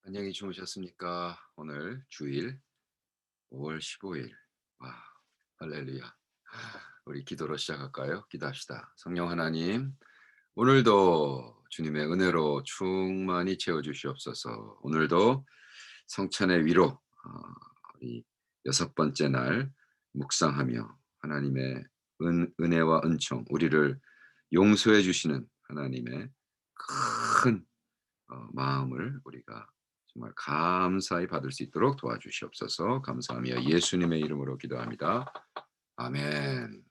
안녕히 주무셨습니까? 오늘 주일 5월 15일. 와, 할렐루야. 우리 기도로 시작할까요? 기도합시다. 성령 하나님, 오늘도 주님의 은혜로 충만히 채워 주시옵소서. 오늘도 성찬의 위로 우리 여섯 번째 날 묵상하며 하나님의 은혜와 은총, 우리를 용서해 주시는 하나님의 큰 마음을 우리가 정말 감사히 받을 수 있도록 도와주시옵소서. 감사하며 예수님의 이름으로 기도합니다. 아멘.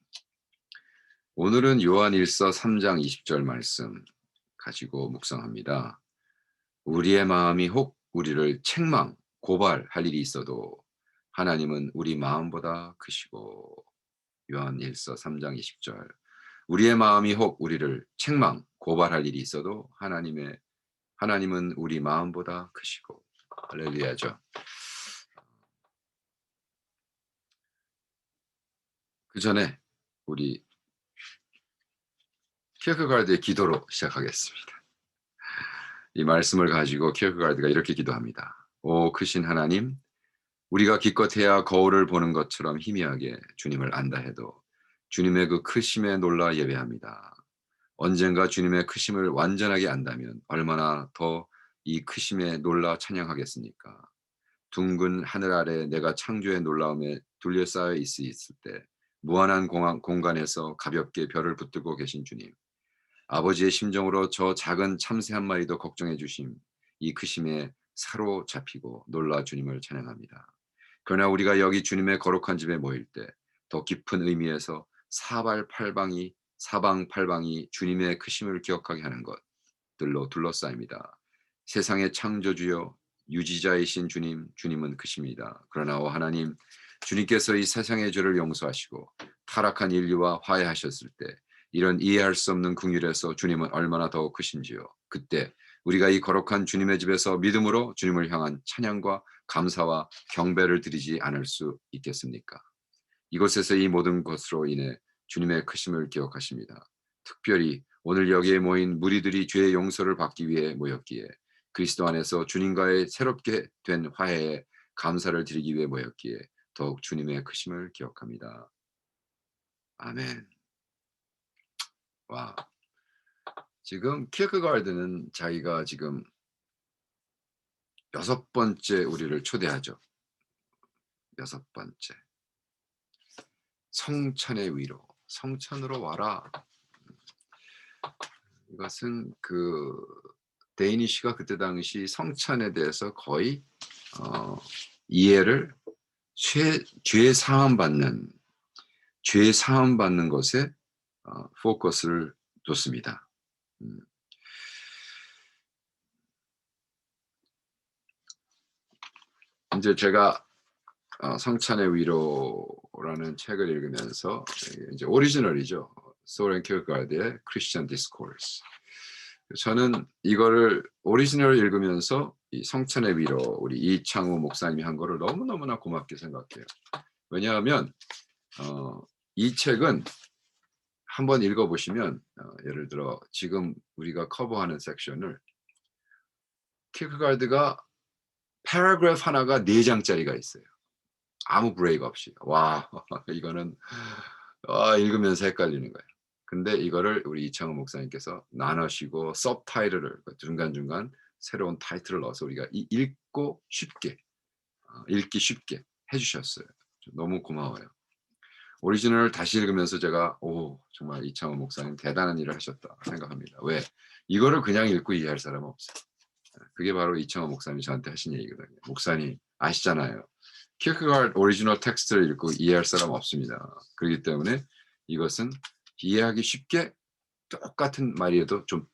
오늘은 요한일서 3장 20절 말씀 가지고 묵상합니다. 우리의 마음이 혹 우리를 책망, 고발할 일이 있어도 하나님은 우리 마음보다 크시고. 요한일서 3장 20절. 우리의 마음이 혹 우리를 책망, 고발할 일이 있어도 하나님은 우리 마음보다 크시고. 할렐루야죠. 그 전에 우리 키어크가르드의 기도로 시작하겠습니다. 이 말씀을 가지고 키어크가르드가 이렇게 기도합니다. 오 크신 하나님, 우리가 기껏해야 거울을 보는 것처럼 희미하게 주님을 안다 해도 주님의 그 크심에 놀라 예배합니다. 언젠가 주님의 크심을 완전하게 안다면 얼마나 더 이 크심에 놀라 찬양하겠습니까? 둥근 하늘 아래 내가 창조의 놀라움에 둘러싸여 있을 때 무한한 공간에서 가볍게 별을 붙들고 계신 주님, 아버지의 심정으로 저 작은 참새 한 마리도 걱정해 주심, 이 크심에 사로잡히고 놀라 주님을 찬양합니다. 그러나 우리가 여기 주님의 거룩한 집에 모일 때 더 깊은 의미에서 사방팔방이 주님의 크심을 기억하게 하는 것들로 둘러싸입니다. 세상의 창조주여 유지자이신 주님은 크십니다. 그러나 오 하나님, 주님께서 이 세상의 죄를 용서하시고 타락한 인류와 화해하셨을 때 이런 이해할 수 없는 긍휼에서 주님은 얼마나 더 크신지요. 그때 우리가 이 거룩한 주님의 집에서 믿음으로 주님을 향한 찬양과 감사와 경배를 드리지 않을 수 있겠습니까? 이곳에서 이 모든 것으로 인해 주님의 크심을 기억하십니다. 특별히 오늘 여기에 모인 무리들이 죄의 용서를 받기 위해 모였기에, 그리스도 안에서 주님과의 새롭게 된 화해에 감사를 드리기 위해 모였기에 더욱 주님의 크심을 기억합니다. 아멘. 와, 지금 키어크가르드는 자기가 지금 여섯 번째 우리를 초대하죠. 여섯 번째. 성찬의 위로, 성찬으로 와라. 이것은 그 데이니시가 그때 당시 성찬에 대해서 거의 이해를 죄 사함 받는 것에 포커스를 뒀습니다. 이제 제가 성찬의 위로라는 책을 읽으면서 이제 오리지널이죠. 소렌 킬가드의 크리스천 디스코스. 저는 이거를 오리지널을 읽으면서 이 성찬의 위로 우리 이창우 목사님이 한 거를 너무너무나 고맙게 생각해요. 왜냐하면 이 책은 한번 읽어보시면 예를 들어 지금 우리가 커버하는 섹션을 킬크가드가 패러그래프 하나가 4장짜리가 있어요. 아무 브레이크 없이. 와, 이거는 읽으면서 헷갈리는 거예요. 근데 이거를 우리 이창호 목사님께서 나누시고 서브타이틀을 중간중간 새로운 타이틀을 넣어서 우리가 읽기 쉽게 해주셨어요. 너무 고마워요. 오리지널을 다시 읽으면서 제가 정말 이창호 목사님 대단한 일을 하셨다 생각합니다. 왜? 이거를 그냥 읽고 이해할 사람은 없어요. 그게 바로 이창호 목사님이 저한테 하신 얘기거든요. 목사님 아시잖아요. 키어크가드 오리지널 텍스트를 읽고 이해할 사람 없습니다. 그렇기 때문에 이것은 이해하기 쉽게 똑같은 말이어도 좀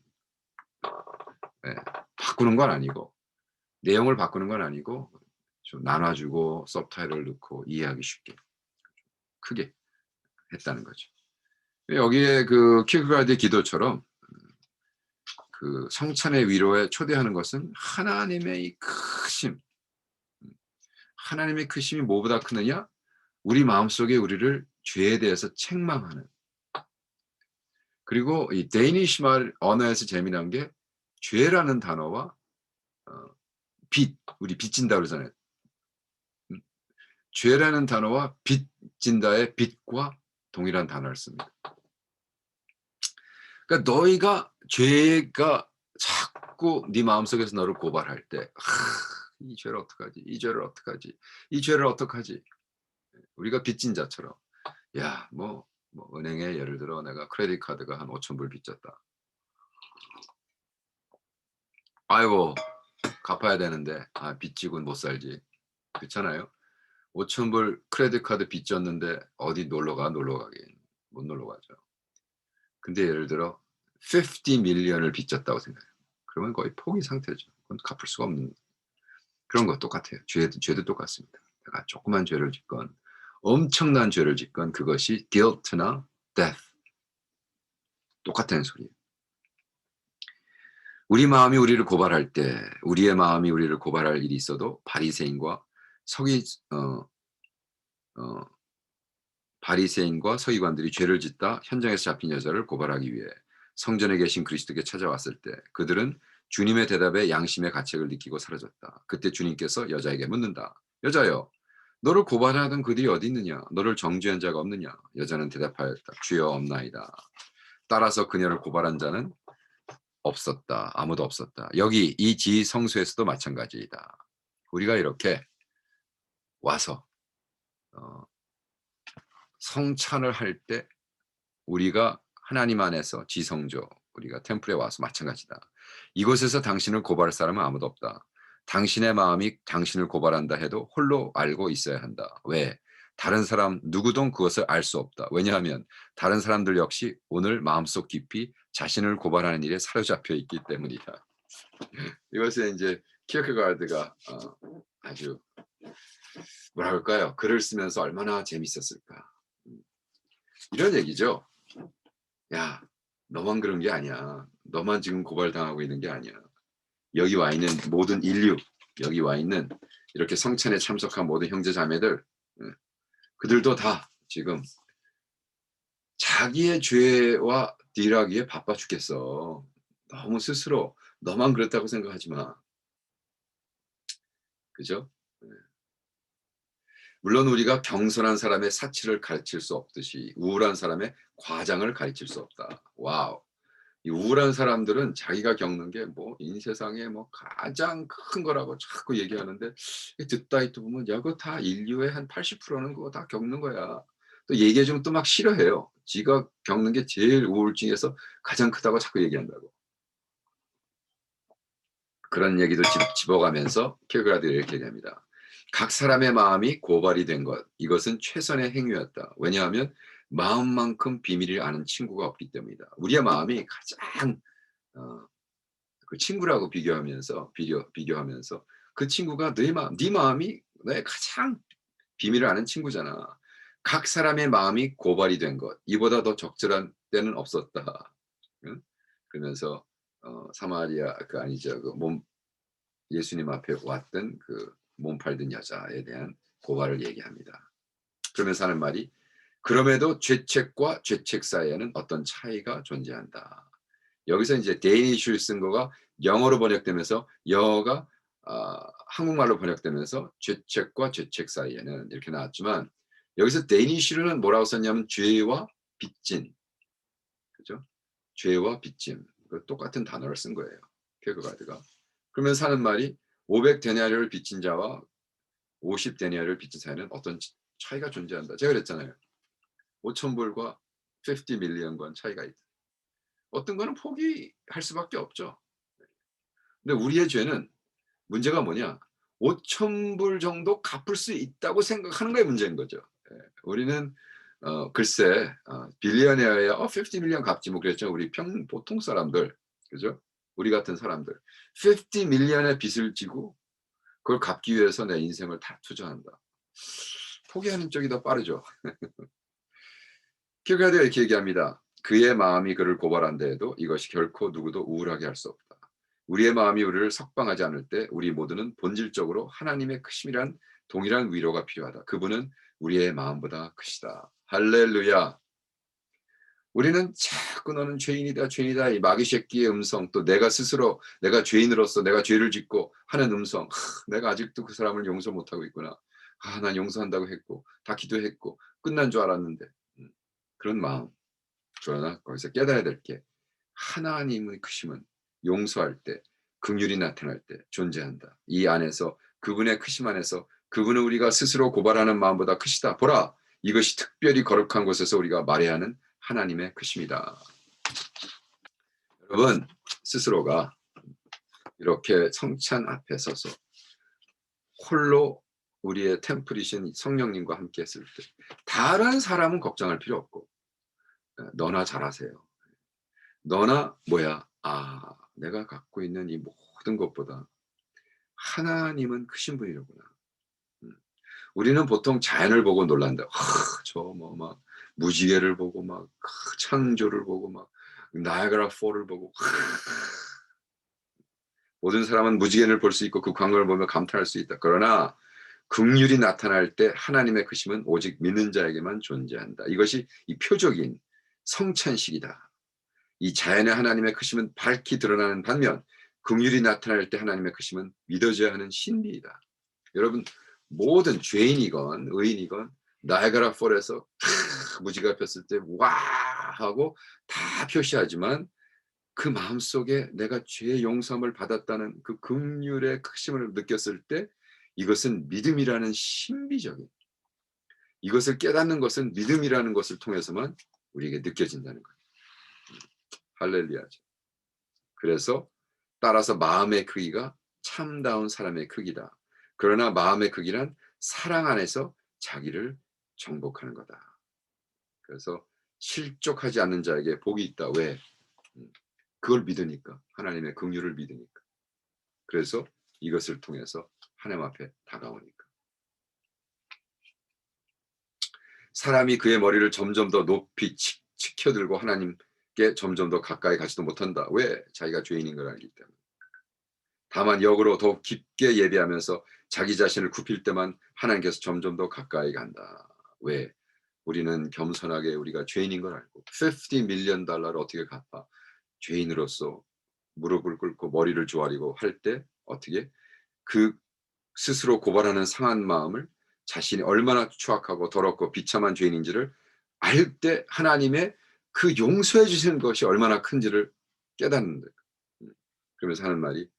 바꾸는 건 아니고, 내용을 바꾸는 건 아니고 좀 나눠주고 서브타이틀을 넣고 이해하기 쉽게 크게 했다는 거죠. 여기에 그 키어크가드의 기도처럼 그 성찬의 위로에 초대하는 것은 하나님의 크심, 하나님의 크심이 뭐보다 크느냐? 우리 마음속에 우리를 죄에 대해서 책망하는. 그리고 이 데이니시 말 언어에서 재미난 게 죄라는 단어와 우리 빚진다 그러잖아요. 죄라는 단어와 빚진다의 빚과 동일한 단어를 씁니다. 그러니까 너희가 죄가 자꾸 네 마음속에서 너를 고발할 때, 이 죄를 어떡하지? 이 죄를 어떡하지? 이 죄를 어떡하지? 우리가 빚진 자처럼, 야, 뭐 은행에 예를 들어 내가 크레딧 카드가 한 5,000불 빚졌다. 아이고, 갚아야 되는데, 빚지고는 못 살지. 그렇잖아요. 5,000불 크레딧 카드 빚졌는데 어디 놀러 가긴 못 놀러 가죠. 근데 예를 들어 50 million을 빚졌다고 생각해요. 그러면 거의 포기 상태죠. 그건 갚을 수가 없는, 그런 거 똑같아요. 죄도 똑같습니다. 내가 조그만 죄를 짓건 엄청난 죄를 짓건 그것이 guilt나 death, 똑같다는 소리예요. 우리의 마음이 우리를 고발할 일이 있어도 바리새인과 서기관들이 죄를 짓다 현장에서 잡힌 여자를 고발하기 위해 성전에 계신 그리스도께 찾아왔을 때 그들은 주님의 대답에 양심의 가책을 느끼고 사라졌다. 그때 주님께서 여자에게 묻는다. 여자여, 너를 고발하던 그들이 어디 있느냐? 너를 정죄한 자가 없느냐? 여자는 대답하였다. 주여, 없나이다. 따라서 그녀를 고발한 자는 없었다. 아무도 없었다. 여기 이 지성소에서도 마찬가지이다. 우리가 이렇게 와서 성찬을 할 때 우리가 하나님 안에서 지성조, 우리가 템플에 와서 마찬가지다. 이곳에서 당신을 고발할 사람은 아무도 없다. 당신의 마음이 당신을 고발한다 해도 홀로 알고 있어야 한다. 왜? 다른 사람 누구도 그것을 알 수 없다. 왜냐하면 다른 사람들 역시 오늘 마음속 깊이 자신을 고발하는 일에 사로잡혀 있기 때문이다. 이것은 이제 키어케가르드가 아주 뭐라 할까요? 글을 쓰면서 얼마나 재밌었을까. 이런 얘기죠. 야, 너만 그런 게 아니야. 너만 지금 고발당하고 있는 게 아니야. 여기 와 있는 모든 인류, 여기 와 있는 이렇게 성찬에 참석한 모든 형제 자매들, 그들도 다 지금 자기의 죄와 딜하기에 바빠 죽겠어. 너무 스스로 너만 그렇다고 생각하지 마. 그죠? 물론 우리가 경솔한 사람의 사치를 가르칠 수 없듯이 우울한 사람의 과장을 가르칠 수 없다. 와우. 이 우울한 사람들은 자기가 겪는 게 뭐 이 세상에 뭐 가장 큰 거라고 자꾸 얘기하는데, 듣다 또 보면 야, 그거 다 인류의 한 80%는 그거 다 겪는 거야. 또 얘기해 주면 또 막 싫어해요. 지가 겪는 게 제일 우울증에서 가장 크다고 자꾸 얘기한다고. 그런 얘기도 집어가면서 킬그라드가 이렇게 얘기합니다. 각 사람의 마음이 고발이 된 것, 이것은 최선의 행위였다. 왜냐하면 마음만큼 비밀을 아는 친구가 없기 때문이다. 우리의 마음이 가장 그 친구라고 비교하면서 그 친구가 네 마음이 너의 가장 비밀을 아는 친구잖아. 각 사람의 마음이 고발이 된 것, 이보다 더 적절한 때는 없었다. 응? 그러면서 사마리아 아니죠, 예수님 앞에 왔던 그 몸 팔던 여자에 대한 고발을 얘기합니다. 그러면서 하는 말이, 그럼에도 죄책과 죄책 사이에는 어떤 차이가 존재한다. 여기서 이제 데이니쉬를 쓴 거가 영어로 번역되면서, 영어가 한국말로 번역되면서 죄책과 죄책 사이에는 이렇게 나왔지만, 여기서 데이니쉬는 뭐라고 썼냐면 죄와 빚진, 그죠? 죄와 빚짐, 똑같은 단어를 쓴 거예요, 킬거가드가. 그러면서 하는 말이, 500데나리온을 빚진 자와 50데나리온을 빚진 사이에는 어떤 차이가 존재한다. 제가 그랬잖아요. 5,000불과 50 밀리언과는 차이가 있다. 어떤 거는 포기할 수밖에 없죠. 근데 우리의 죄는 문제가 뭐냐? 5,000불 정도 갚을 수 있다고 생각하는 거에 문제인 거죠. 우리는 글쎄 빌리언웨어야 50 밀리언 갚지 뭐 그랬죠. 우리 보통 사람들, 그죠? 우리 같은 사람들 50 밀리언의 빚을 지고 그걸 갚기 위해서 내 인생을 다 투자한다. 포기하는 쪽이 더 빠르죠. 킬가드가 이렇게 얘기합니다. 그의 마음이 그를 고발한다 해도 이것이 결코 누구도 우울하게 할 수 없다. 우리의 마음이 우리를 석방하지 않을 때 우리 모두는 본질적으로 하나님의 크심이란 동일한 위로가 필요하다. 그분은 우리의 마음보다 크시다. 할렐루야. 우리는 자꾸 너는 죄인이다, 죄인이다, 이 마귀 새끼의 음성, 또 내가 스스로 내가 죄인으로서 내가 죄를 짓고 하는 음성, 내가 아직도 그 사람을 용서 못하고 있구나. 난 용서한다고 했고, 다 기도했고, 끝난 줄 알았는데. 그런 마음. 그러나 거기서 깨달아야 될 게, 하나님의 크심은 용서할 때, 긍휼이 나타날 때 존재한다. 이 안에서, 그분의 크심 안에서, 그분은 우리가 스스로 고발하는 마음보다 크시다. 보라, 이것이 특별히 거룩한 곳에서 우리가 말해야 하는 하나님의 크심이다. 여러분, 스스로가 이렇게 성찬 앞에 서서 홀로 우리의 템플이신 성령님과 함께 했을 때, 다른 사람은 걱정할 필요 없고, 너나 잘하세요. 너나 뭐야? 내가 갖고 있는 이 모든 것보다 하나님은 크신 분이로구나. 음. 우리는 보통 자연을 보고 놀란다. 저 뭐 막 무지개를 보고 막 창조를 보고 막 나야가라 폴을 보고 모든 사람은 무지개를 볼 수 있고 그 광경을 보며 감탄할 수 있다. 그러나 긍휼이 나타날 때 하나님의 크심은 오직 믿는 자에게만 존재한다. 이것이 이 표적인 성찬식이다. 이 자연의 하나님의 크심은 밝히 드러나는 반면 긍휼이 나타날 때 하나님의 크심은 믿어져야 하는 신비이다. 여러분, 모든 죄인이건 의인이건 나야가라 폴에서 무지개가 폈을 때 와 하고 다 표시하지만, 그 마음속에 내가 죄의 용서함을 받았다는 그 긍휼의 크심을 느꼈을 때, 이것은 믿음이라는 신비적인, 이것을 깨닫는 것은 믿음이라는 것을 통해서만 우리에게 느껴진다는 거예요. 할렐루야죠. 그래서 따라서 마음의 크기가 참다운 사람의 크기다. 그러나 마음의 크기란 사랑 안에서 자기를 정복하는 거다. 그래서 실족하지 않는 자에게 복이 있다. 왜? 그걸 믿으니까. 하나님의 긍휼을 믿으니까. 그래서 이것을 통해서 하나님 앞에 다가오니까. 사람이 그의 머리를 점점 더 높이 치켜들고 하나님께 점점 더 가까이 가지도 못한다. 왜? 자기가 죄인인 걸 알기 때문에. 다만 역으로 더욱 깊게 예배하면서 자기 자신을 굽힐 때만 하나님께서 점점 더 가까이 간다. 왜? 우리는 겸손하게 우리가 죄인인 걸 알고, $50 밀리언 어떻게 갚아? 죄인으로서 무릎을 꿇고 머리를 조아리고 할 때 어떻게 그 스스로 고발하는 상한 마음을, 자신이 얼마나 추악하고 더럽고 비참한 죄인인지를 알 때 하나님의 그 용서해 주시는 것이 얼마나 큰지를 깨닫는 거예요. 그러면서 하는 말이,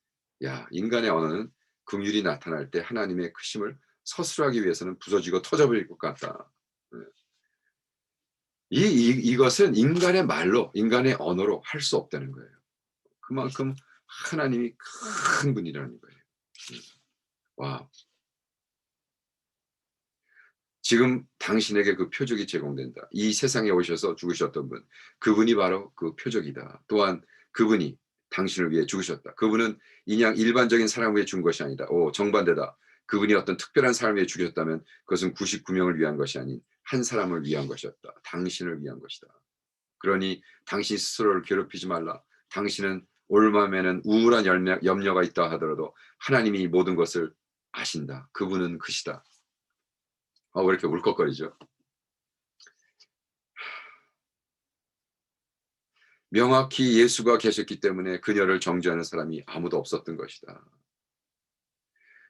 야, 인간의 언어는 긍휼이 나타날 때 하나님의 크심을 서술하기 위해서는 부서지고 터져버릴 것 같다. 이것은 인간의 말로, 인간의 언어로 할 수 없다는 거예요. 그만큼 하나님이 큰 분이라는 거예요. 와, 지금 당신에게 그 표적이 제공된다. 이 세상에 오셔서 죽으셨던 분, 그분이 바로 그 표적이다. 또한 그분이 당신을 위해 죽으셨다. 그분은 그냥 일반적인 사람을 위해 죽은 것이 아니다. 정반대다. 그분이 어떤 특별한 사람을 위해 죽으셨다면 그것은 99명을 위한 것이 아닌 한 사람을 위한 것이었다. 당신을 위한 것이다. 그러니 당신 스스로를 괴롭히지 말라. 당신은 올 마음에는 우울한 염려가 있다 하더라도 하나님이 이 모든 것을 아신다. 그분은 크시다. 왜 이렇게 울컥거리죠? 명확히 예수가 계셨기 때문에 그녀를 정죄하는 사람이 아무도 없었던 것이다.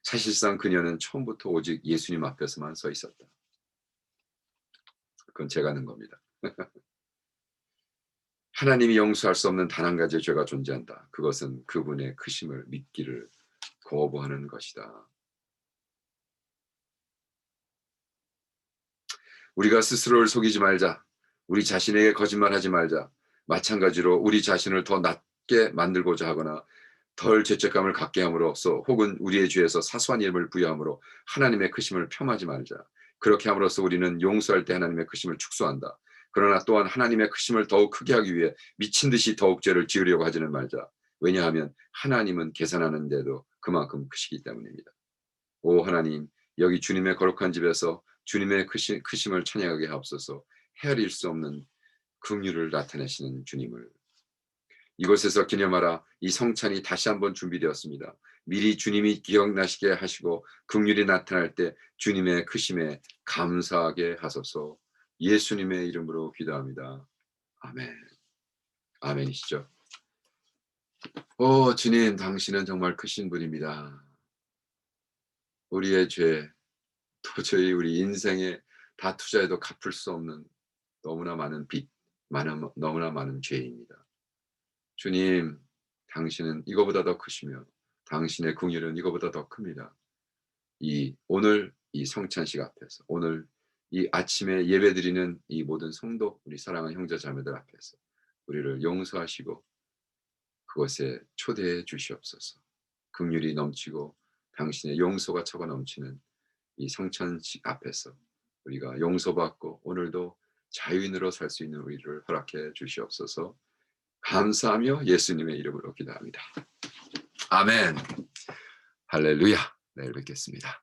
사실상 그녀는 처음부터 오직 예수님 앞에서만 서 있었다. 그건 제가 하는 겁니다. 하나님이 용서할 수 없는 단 한 가지의 죄가 존재한다. 그것은 그분의 크심을 믿기를 거부하는 것이다. 우리가 스스로를 속이지 말자. 우리 자신에게 거짓말하지 말자. 마찬가지로 우리 자신을 더 낮게 만들고자 하거나 덜 죄책감을 갖게 함으로써, 혹은 우리의 죄에서 사소한 이름을 부여함으로 하나님의 크심을 폄하지 말자. 그렇게 함으로써 우리는 용서할 때 하나님의 크심을 축소한다. 그러나 또한 하나님의 크심을 더욱 크게 하기 위해 미친 듯이 더욱 죄를 지으려고 하지는 말자. 왜냐하면 하나님은 계산하는데도 그만큼 크시기 때문입니다. 오 하나님, 여기 주님의 거룩한 집에서 주님의 크심을 찬양하게 하옵소서. 헤아릴 수 없는 긍휼을 나타내시는 주님을 이곳에서 기념하라. 이 성찬이 다시 한번 준비되었습니다. 미리 주님이 기억나시게 하시고 긍휼이 나타날 때 주님의 크심에 감사하게 하소서. 예수님의 이름으로 기도합니다. 아멘. 아멘이시죠. 주님, 당신은 정말 크신 분입니다. 우리의 죄, 도저히 우리 인생에 다 투자해도 갚을 수 없는 너무나 많은 빚, 너무나 많은 죄입니다. 주님, 당신은 이거보다 더 크시며 당신의 긍휼은 이거보다 더 큽니다. 오늘 이 성찬식 앞에서, 오늘 이 아침에 예배드리는 이 모든 성도, 우리 사랑하는 형제 자매들 앞에서 우리를 용서하시고 그것에 초대해 주시옵소서. 긍휼이 넘치고 당신의 용서가 차고 넘치는 이 성찬식 앞에서 우리가 용서받고 오늘도 자유인으로 살 수 있는 우리를 허락해 주시옵소서. 감사하며 예수님의 이름으로 기도합니다. 아멘. 할렐루야. 내일 뵙겠습니다.